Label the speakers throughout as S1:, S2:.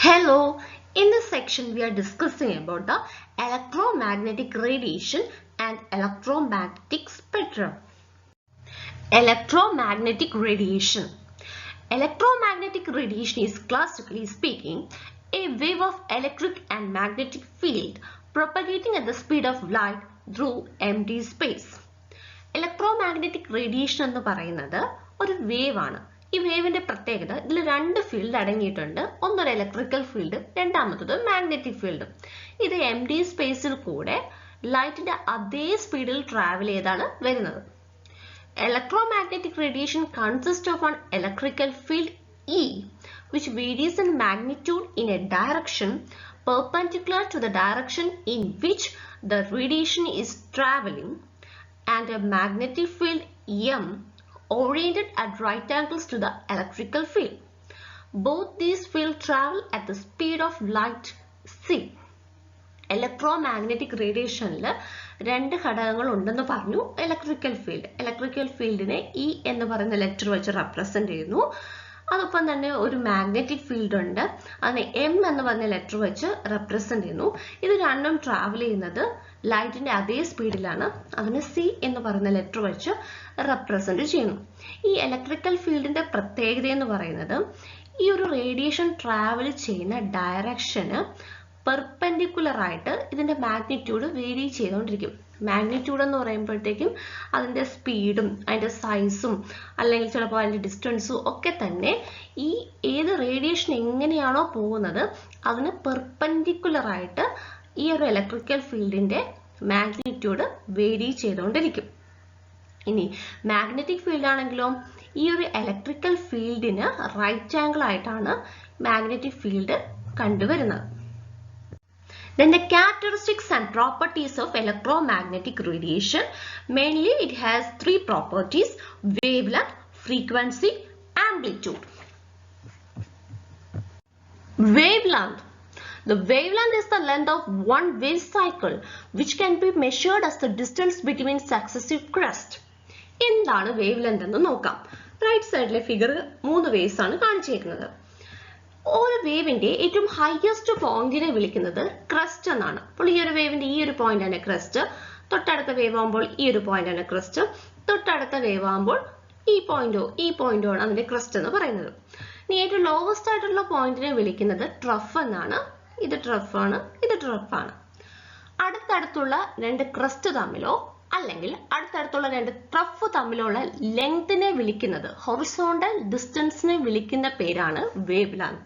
S1: Hello, in this section we are discussing about the electromagnetic radiation and electromagnetic spectrum. Electromagnetic radiation. Electromagnetic radiation is, classically speaking, a wave of electric and magnetic field propagating at the speed of light through empty space. Electromagnetic radiation എന്ന് പറയുന്നത് ഒരു wave ആണ്. ഈ വേവിന്റെ പ്രത്യേകത ഇതിൽ രണ്ട് field അടങ്ങിയിട്ടുണ്ട്. ഒന്നൊരു ഇലക്ട്രിക്കൽ ഫീൽഡ്, രണ്ടാമത്തത് മാഗ്നറ്റിക് ഫീൽഡ്. ഇത് എംപ്റ്റി സ്പേസിൽ കൂടെ ലൈറ്റിന്റെ അതേ സ്പീഡിൽ ട്രാവൽ ചെയ്താണ് വരുന്നത്. Electromagnetic radiation consists of an electrical field E which varies in magnitude in a direction perpendicular to the direction in which the radiation is traveling, and a magnetic field M oriented at right angles to the electrical field. Both these fields travel at the speed of light c. Electromagnetic radiation രണ്ട് ഘടകങ്ങൾ ഉണ്ടെന്ന് പറഞ്ഞു. Electrical ഫീൽഡിനെ E എന്ന് പറയുന്ന letter വെച്ച് represent ചെയ്യുന്നു. അതൊപ്പം തന്നെ ഒരു മാഗ്നറ്റിക് ഫീൽഡ് ഉണ്ട്, അതിനെ M എന്ന് പറഞ്ഞ ലെറ്റർ വെച്ച് റെപ്രസെന്റ് ചെയ്യുന്നു. ഇത് രണ്ടും ട്രാവൽ ചെയ്യുന്നത് ലൈറ്റിന്റെ അതേ സ്പീഡിലാണ്, അതിന് C എന്ന് പറയുന്ന ലെറ്റർ വെച്ച് റെപ്രസെന്റ് ചെയ്യുന്നു. ഈ ഇലക്ട്രിക്കൽ ഫീൽഡിന്റെ പ്രത്യേകത എന്ന് പറയുന്നത് ഈ ഒരു റേഡിയേഷൻ ട്രാവൽ ചെയ്യുന്ന ഡയറക്ഷന് പെർപെൻഡിക്കുലർ ആയിട്ട് ഇതിന്റെ മാഗ്നിറ്റ്യൂഡ് വേരി ചെയ്തുകൊണ്ടിരിക്കും. മാഗ്നിറ്റ്യൂഡ് എന്ന് പറയുമ്പോഴത്തേക്കും അതിന്റെ സ്പീഡും അതിന്റെ സൈസും അല്ലെങ്കിൽ ചിലപ്പോൾ അതിന്റെ ഡിസ്റ്റൻസും ഒക്കെ തന്നെ ഈ ഏത് റേഡിയേഷൻ എങ്ങനെയാണോ പോകുന്നത് അതിന് പെർപെൻഡിക്കുലർ ആയിട്ട് ഈ ഒരു ഇലക്ട്രിക്കൽ ഫീൽഡിന്റെ മാഗ്നിറ്റ്യൂഡ് വേരി ചെയ്തുകൊണ്ടിരിക്കും. ഇനി മാഗ്നറ്റിക് ഫീൽഡ് ആണെങ്കിലോ ഈ ഒരു ഇലക്ട്രിക്കൽ ഫീൽഡിന് റൈറ്റ് ആംഗിൾ ആയിട്ടാണ് മാഗ്നറ്റിക് ഫീൽഡ് കണ്ടുവരുന്നത്. Then the characteristics and properties of electromagnetic radiation, mainly it has three properties: wavelength, frequency, amplitude. Wavelength. The wavelength is the length of one wave cycle which can be measured as the distance between successive crests. എന്താണ് wavelength എന്ന് നോക്കാം. Right സൈഡിലെ figure 3 waves ആണ് കാണിച്ചിരിക്കുന്നത്. ഒരു വേവിന്റെ ഏറ്റവും highest പോയിന്റിനെ വിളിക്കുന്നത് ക്രസ്റ്റ് എന്നാണ്. അപ്പോൾ ഈ ഒരു വേവിന്റെ ഈ ഒരു പോയിന്റ് ആണ് ക്രസ്റ്റ്, തൊട്ടടുത്ത വേവ് ആകുമ്പോൾ ഈ ഒരു പോയിന്റ് ആണ് ക്രസ്റ്റ്, തൊട്ടടുത്ത വേവ് ആകുമ്പോൾ ഈ പോയിന്റോ ആണ് അതിന്റെ ക്രസ്റ്റ് എന്ന് പറയുന്നത്. ഇനി ഏറ്റവും ലോവസ്റ്റ് ആയിട്ടുള്ള പോയിന്റിനെ വിളിക്കുന്നത് ട്രഫ് എന്നാണ്. ഇത് ട്രഫാണ്, ഇത് ട്രഫാണ്. അടുത്തടുത്തുള്ള രണ്ട് ക്രസ്റ്റ് തമ്മിലോ അല്ലെങ്കിൽ അടുത്തടുത്തുള്ള രണ്ട് ട്രഫ് തമ്മിലുള്ള ലെങ്തിനെ വിളിക്കുന്നത്, ഹൊറിസോണ്ടൽ ഡിസ്റ്റൻസിനെ വിളിക്കുന്ന പേരാണ് വേവ് ലെങ്ത്.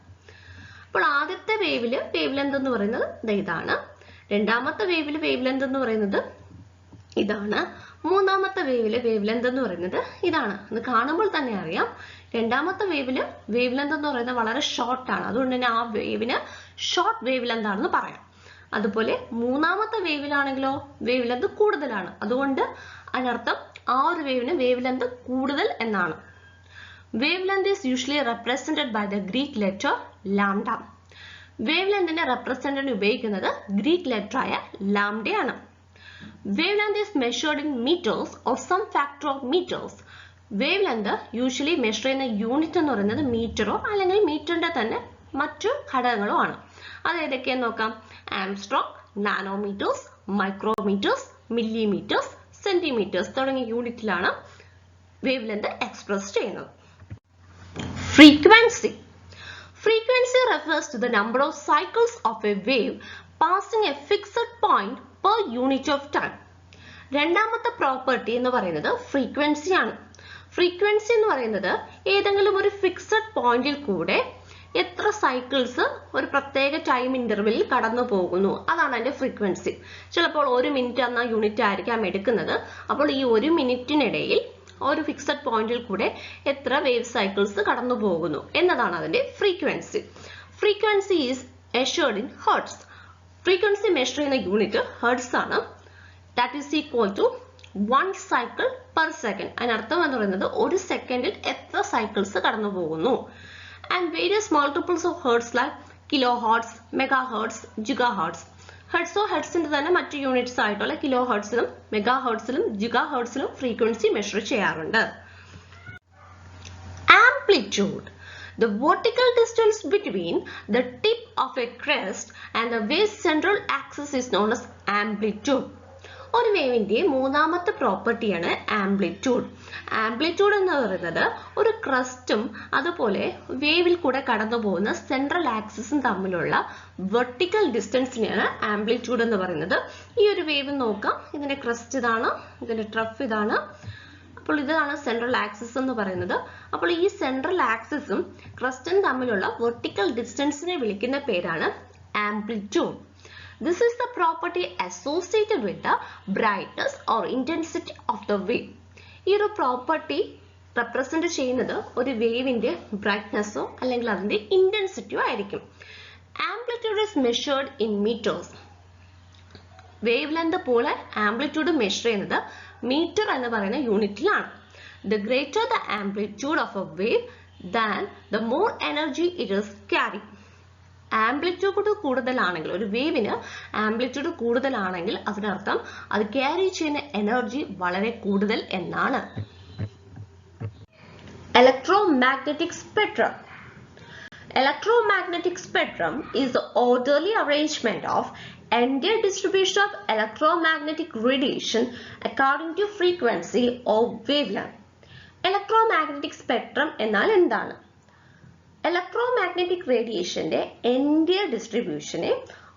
S1: അപ്പോൾ ആദ്യത്തെ വേവില് വേവ് ലെങ്ത് എന്ന് പറയുന്നത് ഇതാണ്, രണ്ടാമത്തെ വേവില് വേവ് ലെങ്ത് എന്ന് പറയുന്നത് ഇതാണ്, മൂന്നാമത്തെ വേവില് വേവ് ലെങ്ത് എന്ന് പറയുന്നത് ഇതാണ്. അത് കാണുമ്പോൾ തന്നെ അറിയാം രണ്ടാമത്തെ വേവില് വേവ് ലെങ്ത് എന്ന് പറയുന്നത് വളരെ ഷോർട്ട് ആണ്, അതുകൊണ്ട് തന്നെ ആ വേവിന് ഷോർട്ട് വേവ് ലെങ്ത് ആണെന്ന് പറയാം. അതുപോലെ മൂന്നാമത്തെ വേവിലാണെങ്കിലോ വേവ് ലെങ്ത് കൂടുതലാണ്, അതുകൊണ്ട് അതിനർത്ഥം ആ ഒരു വേവിന് വേവ് ലെങ്ത് കൂടുതൽ എന്നാണ്. Wavelength is usually represented by the Greek letter lambda. Wavelength represented ഉപയോഗിക്കുന്നത് ഗ്രീക്ക് ലെറ്റർ ആയ ലാംഡ ആണ്. Wavelength is measured in meters or some factor of meters. Wavelength usually measure ചെയ്യുന്ന യൂണിറ്റ് എന്ന് പറയുന്നത് മീറ്ററോ അല്ലെങ്കിൽ മീറ്ററിന്റെ തന്നെ മറ്റു ഘടകങ്ങളോ ആണ്. അത് ഏതൊക്കെയെന്ന് നോക്കാം. Armstrong, nanometres, micrometres, millimetres, centimetres തുടങ്ങിയ യൂണിറ്റിലാണ് വേവ് ലെങ്ത് എക്സ്പ്രസ് ചെയ്യുന്നത്. Frequency. Frequency refers to the number of cycles of a wave passing a fixed point per unit of time. രണ്ടാമത്തെ പ്രോപ്പർട്ടി എന്ന് പറയുന്നത് ഫ്രീക്വൻസി ആണ്. ഫ്രീക്വൻസി എന്ന് പറയുന്നത് ഏതെങ്കിലും ഒരു ഫിക്സഡ് പോയിന്റിൽ കൂടെ എത്ര സൈക്കിൾസ് ഒരു പ്രത്യേക ടൈം ഇന്റർവെല്ലിൽ കടന്നു പോകുന്നു, അതാണ് അതിന്റെ ഫ്രീക്വൻസി. ചിലപ്പോൾ 1 മിനിറ്റ് എന്ന യൂണിറ്റ് ആയിരിക്കാം എടുക്കുന്നത്. അപ്പോൾ ഈ 1 മിനിറ്റിനിടയിൽ ഒരു ഫിക്സഡ് പോയിന്റിൽ കൂടെ എത്ര വേവ് സൈക്കിൾസ് കടന്നു പോകുന്നു എന്നതാണ് അതിന്റെ frequency. Frequency is measured in hertz. Frequency measure ചെയ്യുന്ന യൂണിറ്റ് ഹെർട്സ് ആണ്. That is equal to 1 cycle per second. അതിനർത്ഥം എന്ന് പറയുന്നത് ഒരു സെക്കൻഡിൽ എത്ര സൈക്കിൾസ് കടന്നു പോകുന്നു. And various multiples of hertz like kilo hertz, mega hertz, giga hertz. ഹെർട്സിന്റെ തന്നെ മറ്റു യൂണിറ്റ്സ് ആയിട്ടുള്ള കിലോ ഹെർട്സിലും മെഗാ ഹെർട്സിലും ജിഗാ ഹെർട്സിലും ഫ്രീക്വൻസി മെഷർ ചെയ്യാറുണ്ട്. Amplitude. The vertical distance between the tip of a crest and the wave's central axis is known as amplitude. ഒരു വേവിന്റെ മൂന്നാമത്തെ പ്രോപ്പർട്ടിയാണ് ആംപ്ലിറ്റ്യൂഡ്. ആംപ്ലിറ്റ്യൂഡ് എന്ന് പറയുന്നത് ഒരു ക്രസ്റ്റും അതുപോലെ വേവിൽ കൂടെ കടന്നു പോകുന്ന സെൻട്രൽ ആക്സിസും തമ്മിലുള്ള വെർട്ടിക്കൽ ഡിസ്റ്റൻസിനെയാണ് ആംപ്ലിറ്റ്യൂഡ് എന്ന് പറയുന്നത്. ഈ ഒരു വേവ് നോക്കാം. ഇതിന്റെ ക്രസ്റ്റ് ഇതാണ്, ഇതിന്റെ ട്രഫ് ഇതാണ്. അപ്പോൾ ഇതാണ് സെൻട്രൽ ആക്സിസ് എന്ന് പറയുന്നത്. അപ്പോൾ ഈ സെൻട്രൽ ആക്സിസും ക്രസ്റ്റും തമ്മിലുള്ള വെർട്ടിക്കൽ ഡിസ്റ്റൻസിനെ വിളിക്കുന്ന പേരാണ് amplitude. This is the property associated with the brightness or intensity of the wave. ഈ ഒരു പ്രോപ്പർട്ടി റെപ്രസെന്റ് ചെയ്യുന്നത് ഒരു വേവിന്റെ ബ്രൈറ്റ്നെസ്സോ അല്ലെങ്കിൽ അതിന്റെ ഇന്റൻസിറ്റിയോ ആയിരിക്കും. Amplitude is measured in meters. Wave length പോലെ ആംപ്ലിറ്റ്യൂഡ് മെഷർ ചെയ്യുന്നത് മീറ്റർ എന്ന് പറയുന്ന യൂണിറ്റിലാണ്. The greater the amplitude of a wave, then the more energy it is carrying. Amplitude കൂടുതലാണെങ്കിൽ, ഒരു വേവിന് ആംപ്ലിറ്റ്യൂഡ് കൂടുതലാണെങ്കിൽ അതിനർത്ഥം അത് ക്യാരി ചെയ്യുന്ന എനർജി വളരെ കൂടുതൽ എന്നാണ്. Electromagnetic spectrum. Electromagnetic spectrum is the orderly arrangement of entire distribution of electromagnetic radiation according to frequency or wavelength. Electromagnetic spectrum എന്നാൽ എന്താണ്? ഇലക്ട്രോമാഗ്നറ്റിക് റേഡിയേഷന്റെ എൻഡിയർ ഡിസ്ട്രിബ്യൂഷനെ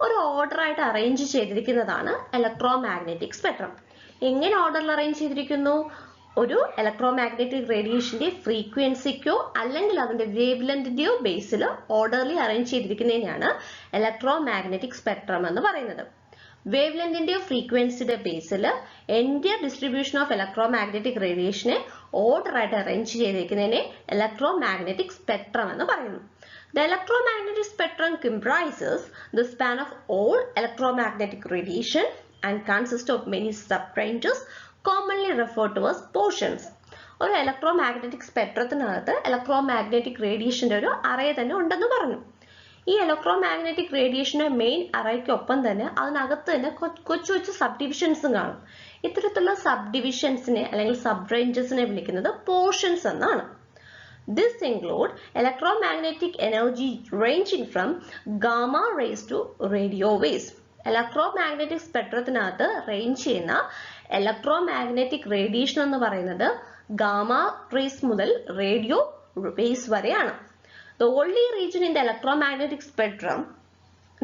S1: ഒരു ഓർഡർ ആയിട്ട് അറേഞ്ച് ചെയ്തിരിക്കുന്നതാണ് ഇലക്ട്രോമാഗ്നറ്റിക് സ്പെക്ട്രം. എങ്ങനെ ഓർഡറിൽ അറേഞ്ച് ചെയ്തിരിക്കുന്നു? ഒരു ഇലക്ട്രോമാഗ്നറ്റിക് റേഡിയേഷന്റെ ഫ്രീക്വൻസിക്കോ അല്ലെങ്കിൽ അതിന്റെ വേവ് ലെന്തിന്റെയോ ബേസിൽ ഓർഡർലി അറേഞ്ച് ചെയ്തിരിക്കുന്നതിനാണ് ഇലക്ട്രോമാഗ്നറ്റിക് സ്പെക്ട്രം എന്ന് പറയുന്നത്. വേവ് ലെന്തിന്റെയോ ഫ്രീക്വൻസിയുടെ ബേസിൽ എൻഡിയർ ഡിസ്ട്രിബ്യൂഷൻ ഓഫ് ഇലക്ട്രോമാഗ്നറ്റിക് റേഡിയേഷനെ ഓർഡർ ആയിട്ട് അറേഞ്ച് ചെയ്തിരിക്കുന്നതിനെ ഇലക്ട്രോമാഗ്നറ്റിക് സ്പെക്ട്രം എന്ന് പറയുന്നു. The electromagnetic spectrum comprises the span of all electromagnetic radiation and consists of many sub-ranges commonly referred to as portions. ഒരു ഇലക്ട്രോമാഗ്നറ്റിക് സ്പെക്ട്രത്തിനകത്ത് ഇലക്ട്രോമാഗ്നറ്റിക് റേഡിയേഷന്റെ ഒരു അറേ തന്നെ ഉണ്ടെന്ന് പറഞ്ഞു. ഈ ഇലക്ട്രോമാഗ്നറ്റിക് റേഡിയേഷന്റെ മെയിൻ അറേക്കൊപ്പം തന്നെ അതിനകത്ത് തന്നെ കൊച്ചു കൊച്ചു സബ് ഡിവിഷൻസും കാണും. ഇത്തരത്തിലുള്ള സബ് ഡിവിഷൻസിനെ അല്ലെങ്കിൽ സബ് റേഞ്ചസിനെ വിളിക്കുന്നത് പോർഷൻസ് എന്നാണ്. This include electromagnetic energy ranging from gamma rays to radio waves. Electromagnetic സ്പെക്ട്രത്തിനകത്ത് റേഞ്ച് ചെയ്യുന്ന ഇലക്ട്രോമാഗ്നറ്റിക് റേഡിയേഷൻ എന്ന് പറയുന്നത് ഗാമ റേസ് മുതൽ റേഡിയോ വേവ്സ് വരെയാണ്. The only region in the electromagnetic spectrum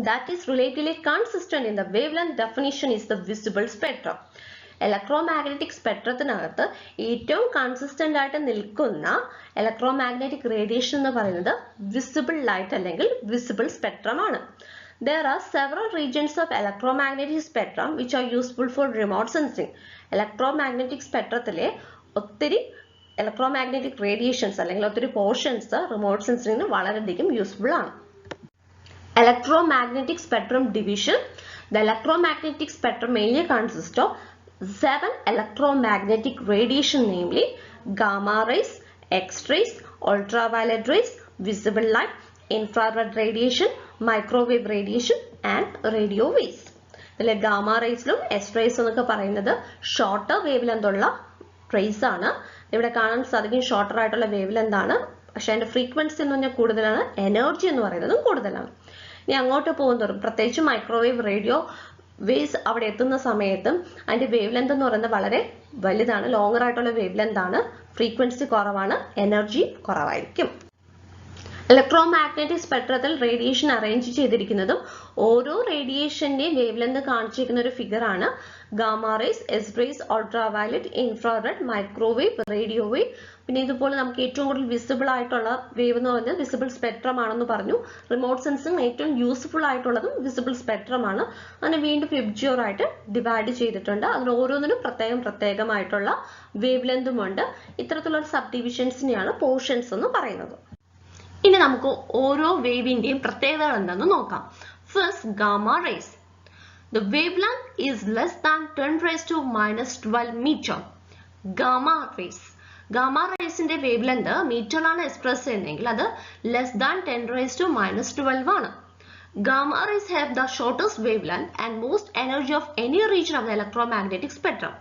S1: that is relatively consistent in the wavelength definition is the visible spectrum. Electromagnetic സ്പെക്ട്രത്തിനകത്ത് ഏറ്റവും consistent ആയിട്ട് നിൽക്കുന്ന ഇലക്ട്രോമാഗ്നറ്റിക് റേഡിയേഷൻ എന്ന് പറയുന്നത് വിസിബിൾ ലൈറ്റ് അല്ലെങ്കിൽ വിസിബിൾ സ്പെക്ട്രം ആണ്. There are several regions of electromagnetic spectrum which are useful for remote sensing. Electromagnetic സ്പെക്ട്രത്തിലെ ഒത്തിരി ഇലക്ട്രോമാഗ്നറ്റിക് റേഡിയേഷൻസ് അല്ലെങ്കിൽ ഒത്തിരി പോർഷൻസ് റിമോട്ട് സെൻസിങ്ങിന് വളരെയധികം യൂസ്ഫുൾ ആണ്. Electromagnetic spectrum division. The electromagnetic spectrum mainly consists of 7 electromagnetic radiation, namely gamma rays, X-rays, ultraviolet rays, visible light, infrared radiation, microwave radiation and radio waves. ഇതിലെ gamma റേസിലും X raise എന്നൊക്കെ പറയുന്നത് shorter wave length ഉള്ള raise ആണ്. ഇവിടെ കാണാൻ സാധിക്കും shorter ആയിട്ടുള്ള wavelength ആണ്, പക്ഷെ അതിന്റെ ഫ്രീക്വൻസി എന്ന് പറഞ്ഞാൽ കൂടുതലാണ്, എനർജി എന്ന് പറയുന്നതും കൂടുതലാണ്. ഇനി അങ്ങോട്ട് പോകുന്നതോറും പ്രത്യേകിച്ച് മൈക്രോവേവ് റേഡിയോ വേവ്സ് അവിടെ എത്തുന്ന സമയത്തും അതിന്റെ വേവ് ലെന്ത് എന്ന് പറയുന്നത് വളരെ വലുതാണ്, ലോങ്ങർ ആയിട്ടുള്ള വേവ് ലെന്ത് ആണ്, ഫ്രീക്വൻസി കുറവാണ്, എനർജി കുറവായിരിക്കും. ഇലക്ട്രോമാഗ്നറ്റിക് സ്പെക്ട്രത്തിൽ റേഡിയേഷൻ അറേഞ്ച് ചെയ്തിരിക്കുന്നതും ഓരോ റേഡിയേഷന്റെയും വേവ് ലെന്ത് കാണിച്ചിരിക്കുന്ന ഒരു ഫിഗർ ആണ്. Gamma rays, X rays, ultraviolet, infrared, microwave, radio wave. പിന്നെ ഇതുപോലെ നമുക്ക് ഏറ്റവും കൂടുതൽ വിസിബിൾ ആയിട്ടുള്ള വേവ് എന്ന് പറഞ്ഞാൽ വിസിബിൾ സ്പെക്ട്രം ആണെന്ന് പറഞ്ഞു. റിമോട്ട് സെൻസിങ് ഏറ്റവും യൂസ്ഫുൾ ആയിട്ടുള്ളതും വിസിബിൾ സ്പെക്ട്രം ആണ്. അതിനെ വീണ്ടും ഫിബ്ജിയോർ ആയിട്ട് ഡിവൈഡ് ചെയ്തിട്ടുണ്ട്. അതിന് ഓരോന്നിനും പ്രത്യേകമായിട്ടുള്ള വേവ് ലെന്തും ഉണ്ട്. ഇത്തരത്തിലുള്ള സബ് ഡിവിഷൻസിനെയാണ് പോർഷൻസ് എന്ന് പറയുന്നത്. ഇനി നമുക്ക് ഓരോ വേവിന്റെയും പ്രത്യേകതകൾ എന്താണെന്ന് നോക്കാം. First, gamma rays. The wavelength is less than 10 raised to minus 12 meter. Gamma rays. Gamma raysന്റെ വേവ് ലെന്ത് മീറ്ററിലാണ് എക്സ്പ്രസ് ചെയ്യുന്നതെങ്കിൽ അത് less than 10 raised to minus 12 ആണ്. Gamma rays have the shortest wavelength and most energy of any region of the electromagnetic spectrum.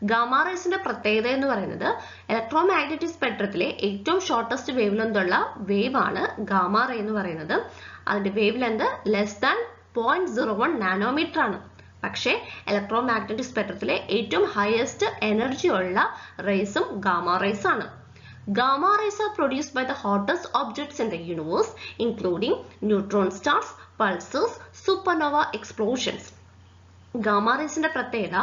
S1: Gamma റേസിന്റെ പ്രത്യേകത എന്ന് പറയുന്നത് electromagnetic സ്പെക്ട്രത്തിലെ ഏറ്റവും ഷോർട്ടസ്റ്റ് വേവ് ലെങ്ത് ഉള്ള വേവ് ആണ് ഗാമ റേ എന്ന് പറയുന്നത്. അതിന്റെ wave length less than 0.01 nanometre ആണ്. പക്ഷേ ഇലക്ട്രോമാഗ്നറ്റിക് സ്പെക്ട്രത്തിലെ ഏറ്റവും ഹയസ്റ്റ് എനർജി ഉള്ള റേസും ഗാമ റേസ് ആണ്. Gamma rays are produced by the hottest objects in the universe, including neutron stars, pulsars, supernova explosions. Gamma rays ന്റെ പ്രത്യേകത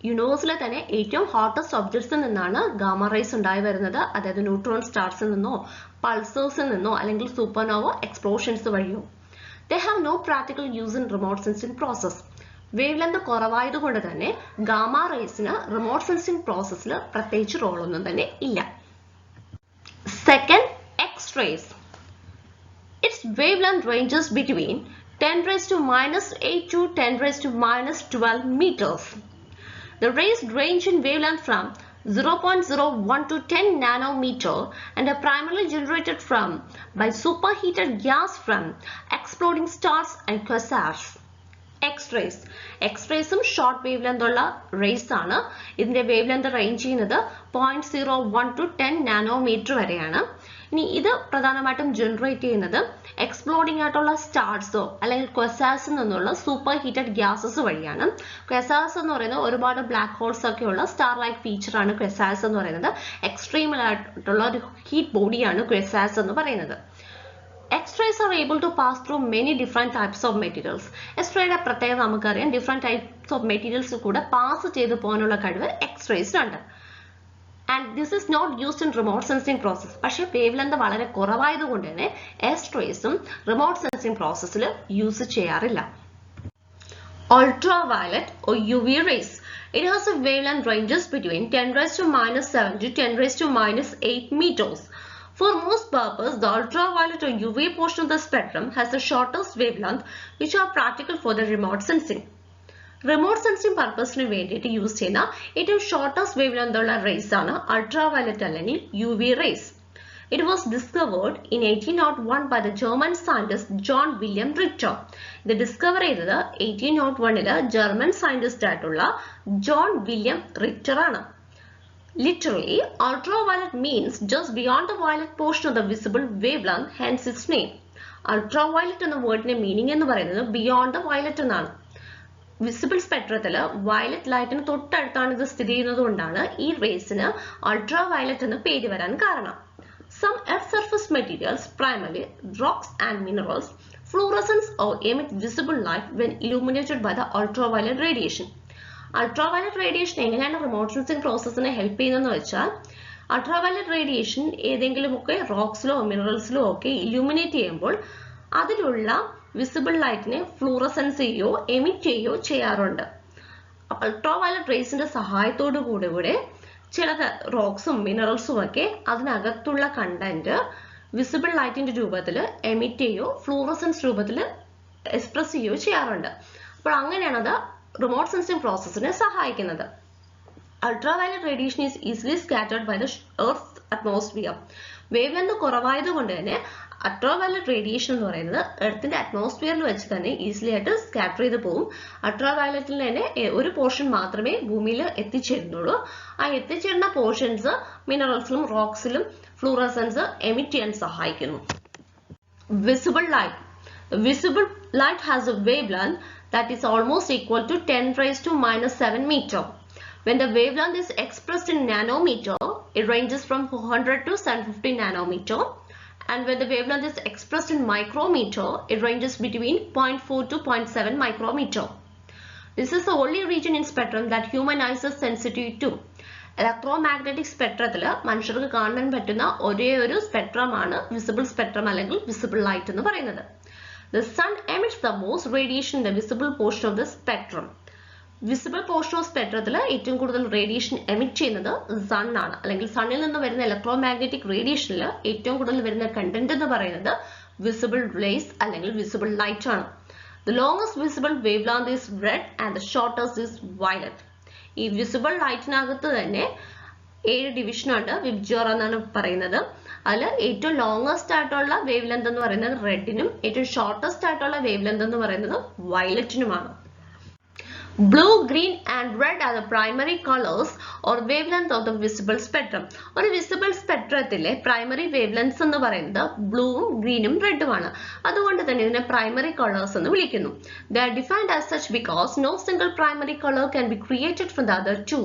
S1: യൂണിവേഴ്സിലെ തന്നെ ഏറ്റവും ഹോട്ടസ്റ്റ് ഒബ്ജക്ട്സിൽ നിന്നാണ് ഗാമ റേസ് ഉണ്ടായി വരുന്നത്. അതായത് ന്യൂട്രോൺ സ്റ്റാർസിൽ നിന്നോ പൾസേഴ്സിൽ നിന്നോ അല്ലെങ്കിൽ സൂപ്പർനോവ എക്സ്പ്ലോഷൻസ് വഴിയോ. They have no practical use in remote sensing process. Wave length കുറവായതുകൊണ്ട് തന്നെ ഗാമ റേസിന് റിമോട്ട് സെൻസിംഗ് പ്രോസസ്സിൽ പ്രത്യേകിച്ച് റോളൊന്നും തന്നെ ഇല്ല. Second, X-rays. Its wavelength ranges between 10⁻⁻8 to 10⁻⁻12 meters. The rays range in wavelength from 0.01 to 10 nanometer and are primarily generated by superheated gas from exploding stars and quasars. X-rays. X-raysum short wavelength ഉള്ള rays ആണ്. ഇതിന്റെ wavelength range ചെയ്യുന്നത് 0.01 to 10 nanometre വരെയാണ്. ഇനി ഇത് പ്രധാനമായിട്ടും generate ചെയ്യുന്നത് exploding ആയിട്ടുള്ള സ്റ്റാർസോ അല്ലെങ്കിൽ ക്വസാർസിൽ നിന്നുള്ള സൂപ്പർ ഹീറ്റഡ് ഗ്യാസസ് വഴിയാണ്. ക്വസാർസ് എന്ന് പറയുന്നത് ഒരുപാട് ബ്ലാക്ക് ഹോൾസ് ഒക്കെ ഉള്ള സ്റ്റാർ ലൈക്ക് ഫീച്ചർ ആണ് ക്വസാർസ് എന്ന് പറയുന്നത്. എക്സ്ട്രീം ആയിട്ടുള്ള ഒരു ഹീറ്റ് ബോഡിയാണ് ക്വസാർസ് എന്ന് പറയുന്നത്. X-rays are able to pass through many different types of materials. X-rayയുടെ പ്രത്യേകത നമുക്കറിയാം. ഡിഫറെന്റ് ടൈപ്സ് ഓഫ് മെറ്റീരിയൽസ് കൂടെ പാസ് ചെയ്ത് പോകാനുള്ള കഴിവ് എക്സ്റേസിനുണ്ട്. And this is not used in remote sensing process. പക്ഷേ വേവ് ലെങ്ത് വളരെ കുറവായതുകൊണ്ട് തന്നെ എക്സ്റേസും റിമോട്ട് സെൻസിംഗ് പ്രോസസ്സിൽ യൂസ് ചെയ്യാറില്ല. Ultraviolet or UV rays. It has a wavelength ranges between 10⁻⁻7 to 10⁻⁸ meters. For most purposes, the ultraviolet or UV portion of the spectrum has the shortest wavelength, which are practical for the remote sensing. Remote sensing purpose-ന് വേണ്ടിയിട്ട് use ചെയ്യുന്ന ഏറ്റവും shortest wave length ഉള്ള raise ആണ് ultraviolet അല്ലെങ്കിൽ UV rays. It was discovered in 1801 by the German scientist John William Richter. ഇത് discover ചെയ്തത് 1801 German scientist ആയിട്ടുള്ള John William richer ആണ്. Literally, ultraviolet means just beyond the violet portion of the visible wavelength, hence its name. Ultraviolet എന്ന വേർഡിന്റെ meaning എന്ന് പറയുന്നത് beyond the violet എന്നാണ്. Visible സ്പെക്ട്രത്തിൽ violet ലൈറ്റിന് തൊട്ടടുത്താണ് ഇത് സ്ഥിതി ചെയ്യുന്നത് കൊണ്ടാണ് ഈ റേസിന് അൾട്രാവയലറ്റ് എന്ന പേര് വരാൻ കാരണം. Some earth surface materials, primarily rocks and minerals, fluoresce or emit visible light when illuminated by the ultraviolet radiation. Ultraviolet radiation എങ്ങനെയാണ് റിമോട്ട് സെൻസിംഗ് പ്രോസസ്സിനെ ഹെൽപ്പ് ചെയ്യുന്നതെന്ന് വെച്ചാൽ അൾട്രാവയലറ്റ് റേഡിയേഷൻ ഏതെങ്കിലുമൊക്കെ റോക്സിലോ മിനറൽസിലോ ഒക്കെ ഇലൂമിനേറ്റ് ചെയ്യുമ്പോൾ അതിലുള്ള വിസിബിൾ ലൈറ്റിനെ ഫ്ലൂറസെൻസ് ചെയ്യുകയോ എമിറ്റ് ചെയ്യുകയോ ചെയ്യാറുണ്ട്. അൾട്രാവയലറ്റ് റേസിന്റെ സഹായത്തോടു കൂടെ ചില റോക്സും മിനറൽസും ഒക്കെ അതിനകത്തുള്ള കണ്ടന്റ് വിസിബിൾ ലൈറ്റിന്റെ രൂപത്തിൽ എമിറ്റ് ചെയ്യുകയോ ഫ്ലൂറസെൻസ് രൂപത്തിൽ എക്സ്പ്രസ് ചെയ്യുകയോ ചെയ്യാറുണ്ട്. അപ്പോൾ അങ്ങനെയാണ് അത് റിമോട്ട് സെൻസിംഗ് പ്രോസസ്സിനെ സഹായിക്കുന്നത്. Ultraviolet radiation is easily scattered by the earth atmosphere. Wavelength കുറവായതുകൊണ്ട് തന്നെ അൾട്രാവയലറ്റ് റേഡിയേഷൻ എന്ന് പറയുന്നത് എർത്തിന്റെ അറ്റ്മോസ്ഫിയറിൽ വെച്ച് തന്നെ ഈസിലി ആയിട്ട് സ്കാറ്റർ ചെയ്ത് പോകും. അൾട്രാവയലറ്റിൽ തന്നെ ഒരു പോർഷൻ മാത്രമേ ഭൂമിയിൽ എത്തിച്ചേരുന്നുള്ളൂ. ആ എത്തിച്ചേരുന്ന പോർഷൻസ് മിനറൽസിലും റോക്സിലും ഫ്ലൂറസെൻസ് എമിറ്റ് ചെയ്യാൻ സഹായിക്കുന്നു. Visible light. Visible light has a wavelength that is almost equal to 10⁻⁻7 meter. When the wavelength is expressed in nanometer, it ranges from 400 to 750 nanometer. And when the wavelength is expressed in micrometer, it ranges between 0.4 to 0.7 micrometer. This is the only region in spectrum that human eyes are sensitive to. Electromagnetic സ്പെക്ട്രത്തിൽ മനുഷ്യർക്ക് കാണാൻ പറ്റുന്ന ഒരേ ഒരു സ്പെക്ട്രമാണ് visible spectrum അല്ലെങ്കിൽ visible light എന്ന് പറയുന്നത്. The sun emits the most radiation in the visible portion of the spectrum. Visible portion of സ്പെക്ട്രത്തിൽ ഏറ്റവും കൂടുതൽ റേഡിയേഷൻ എമിറ്റ് ചെയ്യുന്നത് സൺ ആണ്. അല്ലെങ്കിൽ സണ്ണിൽ നിന്ന് വരുന്ന ഇലക്ട്രോമാഗ്നറ്റിക് റേഡിയേഷനിൽ ഏറ്റവും കൂടുതൽ വരുന്ന കണ്ടന്റ് എന്ന് പറയുന്നത് വിസിബിൾ റേസ് അല്ലെങ്കിൽ വിസിബിൾ ലൈറ്റ് ആണ്. The longest visible wavelength is red and the shortest is violet. ഈ വിസിബിൾ ലൈറ്റിനകത്ത് തന്നെ 7 ഡിവിഷൻ ഉണ്ട്. വിബ്ജിയോർ എന്നാണ് പറയുന്നത്. അതിൽ ഏറ്റവും ലോങ്സ്റ്റ് ആയിട്ടുള്ള വേവ് ലെങ്ത് എന്ന് പറയുന്നത് റെഡിനും ഏറ്റവും ഷോർട്ടസ്റ്റ് ആയിട്ടുള്ള വേവ് ലെങ്ത് എന്ന് പറയുന്നത് വയലറ്റിനുമാണ്. Blue, green and red are the primary colors or wavelength of the visible spectrum. ഒരു visible spectrത്തിലെ primary wavelengths എന്ന് പറയുന്നത് ബ്ലൂവും ഗ്രീനും റെഡുമാണ്. അതുകൊണ്ട് തന്നെ ഇതിനെ primary colors എന്ന് വിളിക്കുന്നു. They are defined as such because no single primary color can be created from the other two,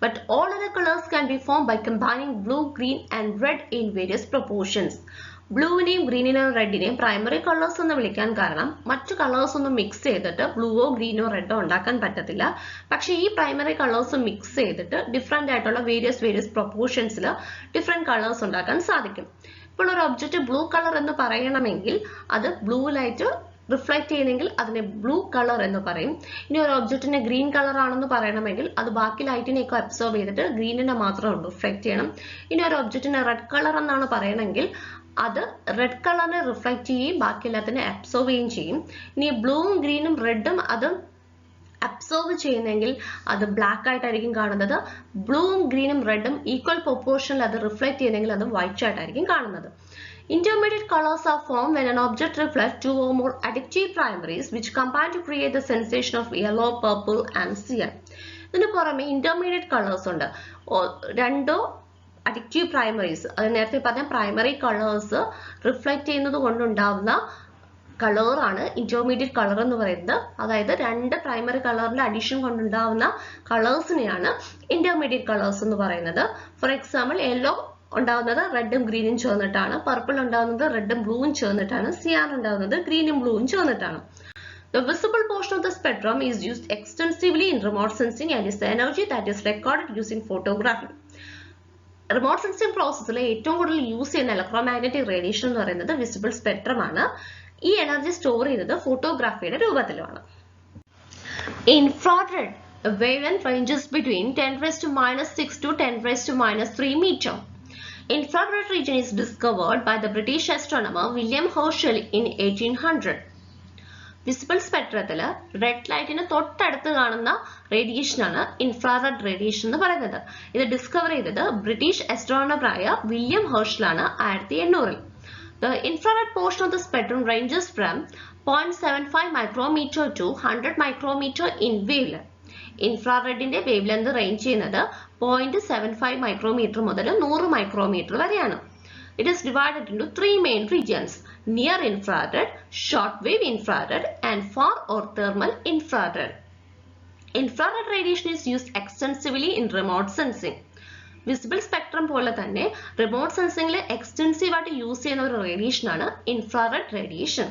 S1: but all other colors can be formed by combining blue, green and red in various proportions. ബ്ലൂവിനെയും ഗ്രീനിനെയും റെഡിനെയും primary colours എന്ന് വിളിക്കാൻ കാരണം മറ്റു colours ഒന്നും mix ചെയ്തിട്ട് ബ്ലൂവോ green or റെഡോ ഉണ്ടാക്കാൻ പറ്റത്തില്ല. പക്ഷെ ഈ പ്രൈമറി കളേഴ്സ് മിക്സ് ചെയ്തിട്ട് ഡിഫറെന്റ് ആയിട്ടുള്ള വേരിയസ് പ്രൊപ്പോർഷൻസിൽ ഡിഫറെന്റ് കളേഴ്സ് ഉണ്ടാക്കാൻ സാധിക്കും. ഇപ്പോൾ ഒരു ഒബ്ജക്റ്റ് ബ്ലൂ കളർ എന്ന് പറയണമെങ്കിൽ അത് ബ്ലൂവിലായിട്ട് റിഫ്ലക്ട് ചെയ്യുന്നെങ്കിൽ അതിനെ ബ്ലൂ കളർ എന്ന് പറയും. ഇനി ഒരു ഒബ്ജക്റ്റിനെ ഗ്രീൻ കളർ ആണെന്ന് പറയണമെങ്കിൽ അത് ബാക്കി ലൈറ്റിനെയൊക്കെ അബ്സോർവ് ചെയ്തിട്ട് ഗ്രീനിനെ മാത്രം റിഫ്ലക്ട് ചെയ്യണം. ഇനി ഒരു ഒബ്ജക്റ്റിനെ റെഡ് കളർ എന്നാണ് പറയണമെങ്കിൽ അത് റെഡ് കളറിനെ റിഫ്ലക്ട് ചെയ്യും, ബാക്കി എല്ലാത്തിനെ അബ്സോർവ് ചെയ്യുകയും ചെയ്യും. ഇനി ബ്ലൂവും ഗ്രീനും റെഡും അത് അബ്സോർവ് ചെയ്യുന്നെങ്കിൽ അത് ബ്ലാക്ക് ആയിട്ടായിരിക്കും കാണുന്നത്. ബ്ലൂവും ഗ്രീനും റെഡും ഈക്വൽ പ്രൊപ്പോർഷനിൽ അത് റിഫ്ലക്ട് ചെയ്യുന്നെങ്കിൽ അത് വൈറ്റ് ആയിട്ടായിരിക്കും കാണുന്നത്. Intermediate colors are formed when an object reflects two or more additive primaries which combine to create the sensation of yellow, purple and cyan. ഇതിന് പുറമെ ഇന്റർമീഡിയറ്റ് കളേഴ്സ് ഉണ്ട്. രണ്ടോ അഡിക്റ്റീവ് പ്രൈമറീസ്, അത് നേരത്തെ പറഞ്ഞ പ്രൈമറി കളേഴ്സ് റിഫ്ലക്ട് ചെയ്യുന്നത് കൊണ്ടുണ്ടാവുന്ന കളറാണ് ഇന്റർമീഡിയറ്റ് കളർ എന്ന് പറയുന്നത്. അതായത് രണ്ട് പ്രൈമറി കളറിന്റെ അഡീഷൻ കൊണ്ടുണ്ടാവുന്ന കളേഴ്സിനെയാണ് ഇന്റർമീഡിയറ്റ് കളേഴ്സ് എന്ന് പറയുന്നത്. ഫോർ എക്സാമ്പിൾ യെല്ലോ ഉണ്ടാവുന്നത് റെഡും ഗ്രീനും ചേർന്നിട്ടാണ്, പർപ്പിൾ ഉണ്ടാവുന്നത് റെഡും ബ്ലൂവും ചേർന്നിട്ടാണ്, സിയാൻ ഉണ്ടാവുന്നത് ഗ്രീനും ബ്ലൂവും ചേർന്നിട്ടാണ്. The visible portion of the spectrum is used extensively in remote sensing and is the energy that is recorded using photography. Remote sensing പ്രോസസ്സിൽ ഏറ്റവും കൂടുതൽ യൂസ് ചെയ്യുന്ന ഇലക്ട്രോമാഗ്നറ്റിക് റേഡിയേഷൻ എന്ന് പറയുന്നത് വിസിബിൾ സ്പെക്ട്രം ആണ്. ഈ എനർജി സ്റ്റോർ ചെയ്യുന്നത് ഫോട്ടോഗ്രാഫിയുടെ രൂപത്തിലാണ്. Infrared wavelength ranges between 10⁻⁻⁶ to 10⁻⁻³ meter. Infrared region is discovered by the British astronomer William Herschel in 1800. Visible സ്പെക്ട്രത്തിൽ റെഡ് ലൈറ്റിന് തൊട്ടടുത്ത് കാണുന്ന റേഡിയേഷൻ ആണ് ഇൻഫ്രാറെഡ് റേഡിയേഷൻ എന്ന് പറയുന്നത്. ഇത് ഡിസ്കവർ ചെയ്തത് ബ്രിട്ടീഷ് astronomer വില്യം ഹേർഷലാണ് 1800. The infrared portion of the spectrum ranges from 0.75 micrometer to 100 micrometer in wavelength. ഇൻഫ്രാറെഡിന്റെ വേവ് ലെങ്ത് റേഞ്ച് ചെയ്യുന്നത് 0.75 മൈക്രോമീറ്റർ മുതൽ 100 മൈക്രോമീറ്റർ വരെയാണ്. It is divided into three main regions: near infrared, short wave infrared and far or thermal infrared. Infrared radiation is used extensively in remote sensing. Visible spectrum പോലെ തന്നെ remote സെൻസിംഗിൽ extensive ആയിട്ട് use ചെയ്യുന്ന ഒരു radiation ആണ് infrared radiation.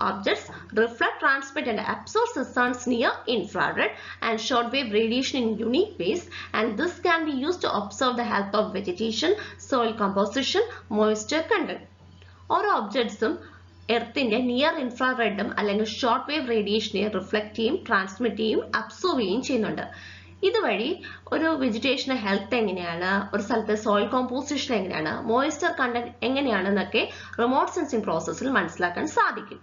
S1: Objects reflect, transmit and absorb the sun's near infrared and shortwave radiation in unique ways, and this can be used to observe the health of vegetation, soil composition, moisture content. ഓരോ ഒബ്ജക്ട്സും എർത്തിന്റെ near ഇൻഫ്രാറെഡും അല്ലെങ്കിൽ short wave റേഡിയേഷനെ reflect ചെയ്യും, transmit ചെയ്യും, absorb ചെയ്യുകയും ചെയ്യുന്നുണ്ട്. ഇതുവഴി ഒരു വെജിറ്റേഷന്റെ health എങ്ങനെയാണ്, ഒരു സ്ഥലത്തെ സോയിൽ കോമ്പോസിഷൻ എങ്ങനെയാണ്, മോയ്സ്ചർ കണ്ടന്റ് എങ്ങനെയാണെന്നൊക്കെ റിമോട്ട് സെൻസിംഗ് പ്രോസസ്സിൽ മനസ്സിലാക്കാൻ സാധിക്കും.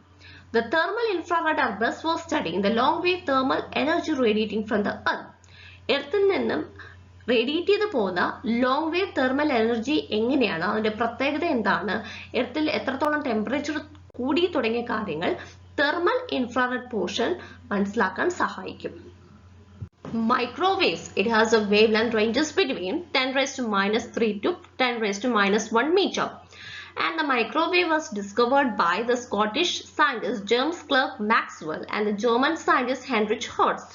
S1: The thermal infrared are best for studying the long wave thermal energy radiating from the earth. എർത്തിൽ നിന്നും റേഡിയേറ്റ് ചെയ്ത് പോകുന്ന ലോങ് വേവ് തെർമൽ എനർജി എങ്ങനെയാണ്, അതിന്റെ പ്രത്യേകത എന്താണ്, എർത്തിൽ എത്രത്തോളം ടെമ്പറേച്ചർ കൂടി തുടങ്ങിയ കാര്യങ്ങൾ തെർമൽ ഇൻഫ്രാറെഡ് പോർഷൻ മനസ്സിലാക്കാൻ സഹായിക്കും. Microwaves, it has a wavelength ranges between 10⁻³ to 10⁻⁻⁴ meter. And the microwave was discovered by the Scottish scientist James Clerk Maxwell and the German scientist Heinrich Hertz.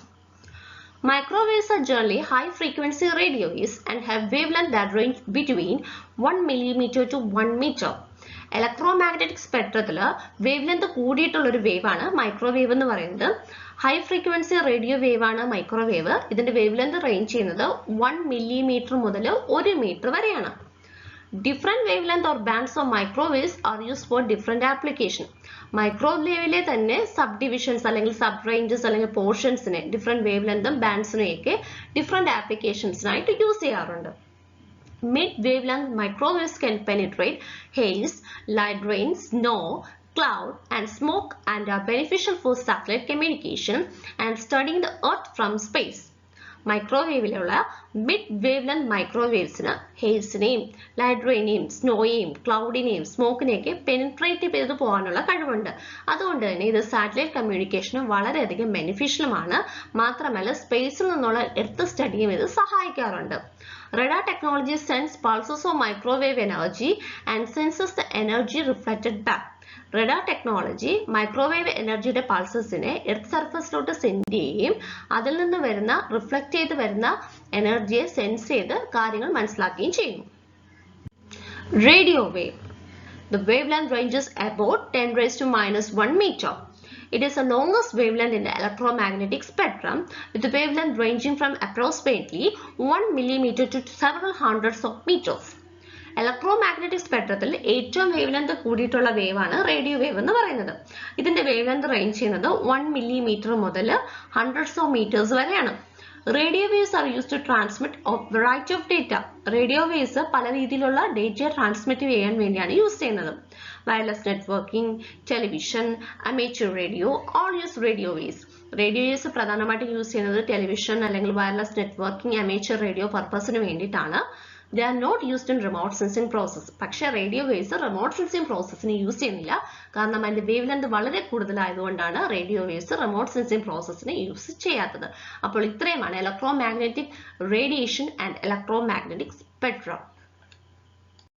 S1: Microwaves are generally high-frequency radio waves and have wavelength that range between 1 millimeter to 1 meter. Electromagnetic spectrത്തിൽ wavelength കൂടിയിട്ടുള്ള ഒരു wave ആണ് microwave എന്ന് പറയുന്നത്. High frequency radio wave ആണ് microwave. ഇതിന്റെ wavelength range ചെയ്യുന്നത് 1 millimeter മുതൽ 1 meter വരെയാണ്. Different wavelength or bands of microwaves are used for different application. മൈക്രോവേവിലെ തന്നെ സബ് ഡിവിഷൻസ് അല്ലെങ്കിൽ സബ് റേഞ്ചസ് അല്ലെങ്കിൽ പോർഷൻസിനെ ഡിഫറെന്റ് വേവ് ലെങ്തും ബാൻഡ്സിനെയൊക്കെ ഡിഫറെന്റ് ആപ്ലിക്കേഷൻസിനായിട്ട് യൂസ് ചെയ്യാറുണ്ട്. Mid wavelength microwaves can penetrate haze, light rain, snow, cloud and smoke and are beneficial for satellite communication and studying the earth from space. മൈക്രോവേവിലുള്ള mid wavelength മൈക്രോവേവ്സിന് ഹെയ്സിനെയും light റെയിനെയും സ്നോയെയും ക്ലൗഡിനെയും സ്മോക്കിനെയൊക്കെ penetrate ചെയ്ത് പോകാനുള്ള കഴിവുണ്ട്. അതുകൊണ്ട് തന്നെ ഇത് സാറ്റലൈറ്റ് കമ്മ്യൂണിക്കേഷന് വളരെയധികം ബെനിഫിഷ്യലുമാണ്. മാത്രമല്ല സ്പേസിൽ നിന്നുള്ള എർത്ത് സ്റ്റഡിയും ഇത് സഹായിക്കാറുണ്ട്. Radar technology sends pulses of microwave energy and senses the energy reflected back. Radar technology microwave എനർജിയുടെ പൾസസിനെ എർത്ത് സർഫസിലോട്ട് സെൻഡ് ചെയ്യുകയും അതിൽ നിന്ന് വരുന്ന റിഫ്ലക്ട് ചെയ്ത് വരുന്ന എനർജിയെ സെൻസ് ചെയ്ത് കാര്യങ്ങൾ മനസ്സിലാക്കുകയും ചെയ്യുന്നു. Radio wave. The wavelength ranges about 10⁻⁻1 meter. It is the longest wavelength in the electromagnetic spectrum, with the wavelength ranging from approximately 1 millimeter to several hundreds of meters. Electromagnetic സ്പെക്ട്രത്തിൽ ഏറ്റവും wavelength കൂടിയിട്ടുള്ള wave ആണ് radio wave എന്ന് പറയുന്നത്. ഇതിന്റെ wave length range ചെയ്യുന്നത് 1 millimeter മുതൽ hundreds of metres വരെയാണ്. Radio waves are used to transmit variety of data. Radio waves പല രീതിയിലുള്ള ഡേറ്റ ട്രാൻസ്മിറ്റ് ചെയ്യാൻ വേണ്ടിയാണ് യൂസ് ചെയ്യുന്നത്. Wireless networking, television, amateur radio, all use radio waves. Radio waves പ്രധാനമായിട്ട് use ചെയ്യുന്നത് ടെലിവിഷൻ അല്ലെങ്കിൽ വയർലെസ് നെറ്റ്വർക്കിംഗ്, അമേച്ചർ റേഡിയോ പർപ്പസിന് വേണ്ടിയിട്ടാണ്. They are not used in remote sensing process. പക്ഷേ റേഡിയോ വേവ്സ് റിമോട്ട് സെൻസിങ് പ്രോസസ്സിന് യൂസ് ചെയ്യുന്നില്ല. കാരണം അതിന്റെ വേവ് ലെങ്ത് വളരെ കൂടുതലായതുകൊണ്ടാണ് റേഡിയോ വേവ്സ് റിമോട്ട് സെൻസിങ് പ്രോസസ്സിന് യൂസ് ചെയ്യാത്തത്. അപ്പോൾ ഇത്രയുമാണ് electromagnetic radiation and electromagnetic spectrum.